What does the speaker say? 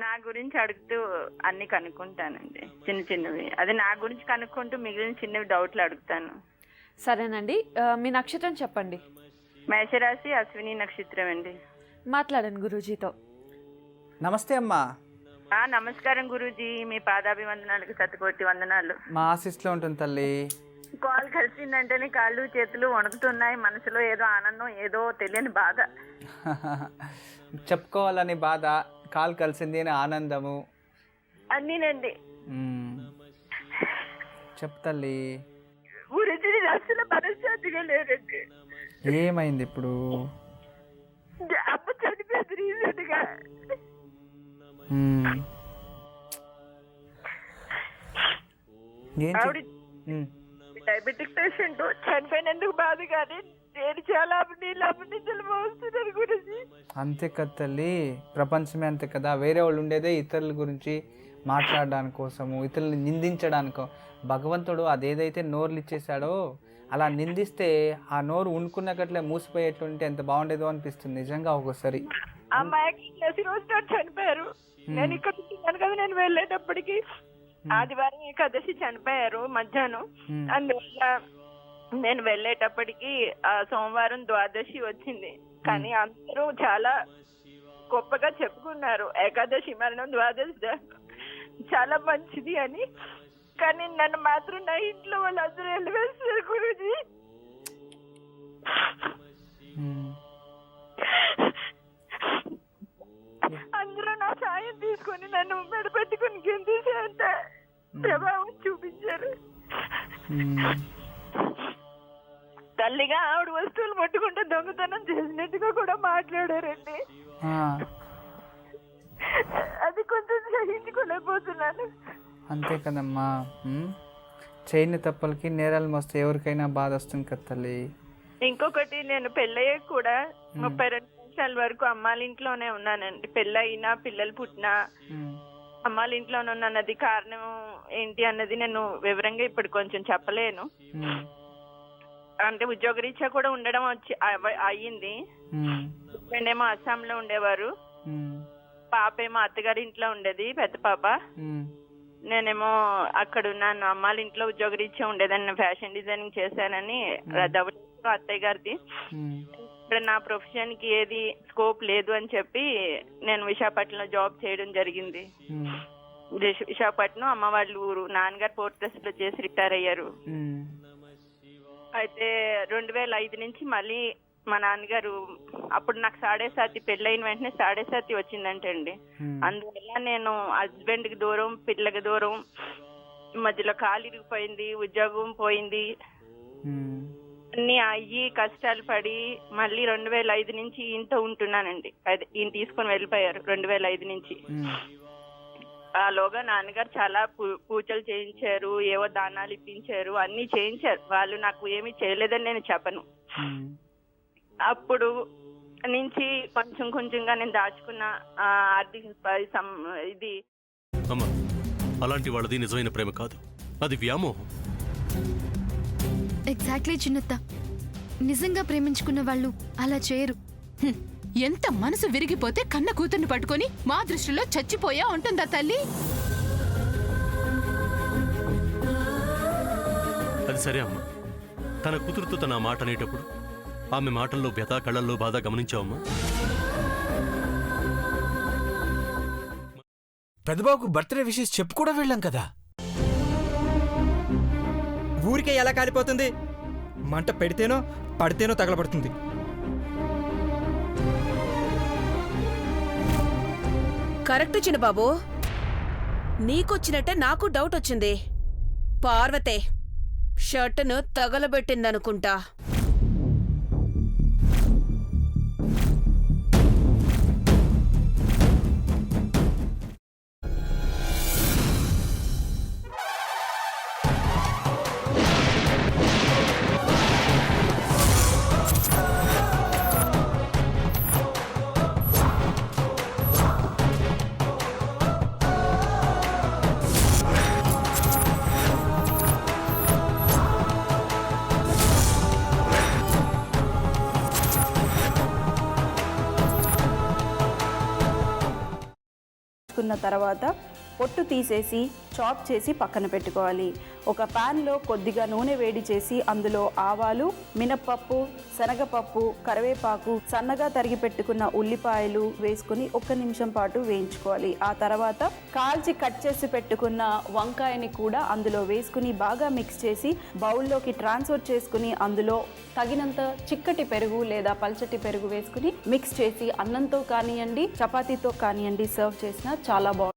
నా గురించి అడుగుతూ అన్ని కనుక్కుంటానండి, చిన్న చిన్నవి. అది నా గురించి కనుక్కుంటూ మిగిలిన చిన్నవి డౌట్లు అడుగుతాను. సరేనండి, మీ నక్షత్రం చెప్పండి. మేషరాశి, అశ్విని నక్షత్రం అండి. మాట్లాడండి గురూజీతో. నమస్తే అమ్మా. నమస్కారం గురూజీ, మీ పాదాభివందనాలకు శతకోటి వందనాలు. మా ఆశీస్సులో ఉంటుంది తల్లి. కాల్ కలిసిందంటేనే కాళ్ళు చేతులు వణుకుతున్నాయి, మనసులో ఏదో ఆనందం, ఏదో తెలియని బాధ. చెప్పుకోవాలని బాధ, కాల్ కలిసింది అని ఆనందము అన్నీనండి. చెప్పు తల్లి. గురూజీ అసలు మనశ్శాంతిగా లేదండి. ఏమైంది ఇప్పుడు? అమ్మ చనిపోయింది రీసెంట్ గా. ఆవిడ డయాబెటిక్ పేషెంట్, చనిపోయినందుకు బాధ, కానీ నేను చాలా నీళ్ళు మోస్తున్నాను గురించి. అంతే కదా తల్లి, ప్రపంచమే అంతే కదా. వేరే వాళ్ళు ఉండేదే ఇతరుల గురించి మాట్లాడడానికి కోసము, ఇతరులను నిందించడానికో. భగవంతుడు అదేదైతే నోర్లు ఇచ్చేసాడో అలా నిందిస్తే ఆ నోరు ఉనుకున్నట్లే మూసిపోయేట్లుంటే ఎంత బాగుండేదో అనిపిస్తుంది నిజంగా ఒక్కోసారి. అమ్మాయికి రోజు చనిపోయారు. నేను ఇక్కడ ఉంటున్నాను కదా, నేను వెళ్ళేటప్పటికి ఆదివారం ఏకాదశి చనిపోయారు మధ్యాహ్నం. అందువల్ల నేను వెళ్ళేటప్పటికి సోమవారం ద్వాదశి వచ్చింది. కానీ అందరూ చాలా గొప్పగా చెప్పుకున్నారు, ఏకాదశి మరణం ద్వాదశి చాలా మంచిది అని. కానీ నన్ను మాత్రం నా ఇంట్లో వాళ్ళందరూ వెళ్ళివేస్తారు గురూజీ. అందరూ నా సాయం తీసుకొని నన్ను మెడపెట్టుకుని గిందేసేంత ప్రభావం చూపించారు. తల్లిగా ఆవిడ వస్తువులు పట్టుకుంటే దొంగతనం చేసినట్టుగా కూడా మాట్లాడారండి. అది కొంచెం సహించుకోలేకపోతున్నాను. అంతే కదమ్మా, చేయని తప్పులకి నేరాలు మోస్తే ఎవరికైనా బాధ వస్తుంది కదా తల్లి. ఇంకొకటి, నేను పెళ్ళయ్యే కూడా 32 సంవత్సరాల వరకు అమ్మాళ్ళ ఇంట్లోనే ఉన్నానండి. పెళ్ళయినా పిల్లలు పుట్టినా అమ్మాళ్ళ ఇంట్లోనే ఉన్నాను. అది కారణం ఏంటి అన్నది నేను వివరంగా ఇప్పుడు కొంచెం చెప్పలేను. అంటే ఉద్యోగరీత్యా కూడా ఉండడం అయ్యింది. హస్బెండ్ ఏమో అస్సాంలో ఉండేవారు, పాప ఏమో అత్తగారి ఇంట్లో ఉండేది, పెద్ద పాప. నేనేమో అక్కడ ఉన్నాను, అమ్మాళ్ళ ఇంట్లో ఉద్యోగరీత్యా ఉండేదాన్ని. ఫ్యాషన్ డిజైనింగ్ చేశానని అత్తయ్య గారిది. ఇప్పుడు నా ప్రొఫెషన్ కి ఏది స్కోప్ లేదు అని చెప్పి నేను విశాఖపట్నంలో జాబ్ చేయడం జరిగింది. విశాఖపట్నం అమ్మ వాళ్ళ ఊరు. నాన్నగారు పోర్ట్ ట్రస్ట్ లో చేసి రిటైర్ అయ్యారు. అయితే 2005 నుంచి మళ్ళీ మా నాన్నగారు, అప్పుడు నాకు 7.5 పెళ్ళైన వెంటనే 7.5 వచ్చిందంటండి. అందువల్ల నేను హస్బెండ్ కి దూరం, పిల్లకి దూరం, మధ్యలో కాలు ఇరిగిపోయింది, ఉద్యోగం పోయింది, అన్ని అయ్యి కష్టాలు పడి మళ్ళీ 2005 నుంచి ఈయనతో ఉంటున్నానండి. అదే ఈయన తీసుకొని వెళ్ళిపోయారు 2005 నుంచి. ఆలోగా నాన్నగారు చాలా పూజలు చేయించారు, ఏవో దానాలు ఇప్పించారు, అన్ని చేయించారు. వాళ్ళు నాకు ఏమీ చేయలేదని నేను చెప్పను. అప్పుడు నుంచి కొంచెం కొంచెంగా నేను దాచుకున్న ఆర్థిక ఇది. అమ్మా, అలాంటి వాళ్ళది నిజమైన ప్రేమ కాదు, అది వ్యామోహం. ఎగ్జాక్ట్లీ చిన్నత్త, నిజంగా ప్రేమించుకున్న వాళ్ళు అలా చేయరు. ఎంత మనసు విరిగిపోతే కన్న కూతుర్ని పట్టుకొని మా దృష్టిలో చచ్చిపోయా ఉంటుందా తల్లి? అది సరే అమ్మా, తన కూతురుతో తన మాట అనేటప్పుడు ఆమె మాటల్లో వ్యథ, కళ్ళల్లో బాధ గమనించావమ్మా? పెద్దబాబుకు బర్త్డే విషెస్ చెప్పు కూడా వెళ్ళాం కదా. ఊరికే ఎలా కాలిపోతుంది? మంట పెడితేనో పడితేనో తగలబడుతుంది. కరెక్ట్ చిన్నబాబు, నీకొచ్చినట్టే నాకు డౌట్ వచ్చింది. పార్వతే షర్టును తగలబెట్టిందనుకుంటా. తీసుకున్న తర్వాత పొట్టు తీసేసి చాప్ చేసి పక్కన పెట్టుకోవాలి. ఒక ప్యాన్లో కొద్దిగా నూనె వేడి చేసి అందులో ఆవాలు, మినప్పప్పు, శనగపప్పు, కరివేపాకు, సన్నగా తరిగి పెట్టుకున్న ఉల్లిపాయలు వేసుకుని 1 నిమిషం పాటు వేయించుకోవాలి. ఆ తర్వాత కాల్చి కట్ చేసి పెట్టుకున్న వంకాయని కూడా అందులో వేసుకుని బాగా మిక్స్ చేసి బౌల్లోకి ట్రాన్స్ఫర్ చేసుకుని అందులో తగినంత చిక్కటి పెరుగు లేదా పల్చటి పెరుగు వేసుకుని మిక్స్ చేసి అన్నంతో కానివ్వండి, చపాతీతో కానివ్వండి సర్వ్ చేసినా చాలా బాగుంటుంది.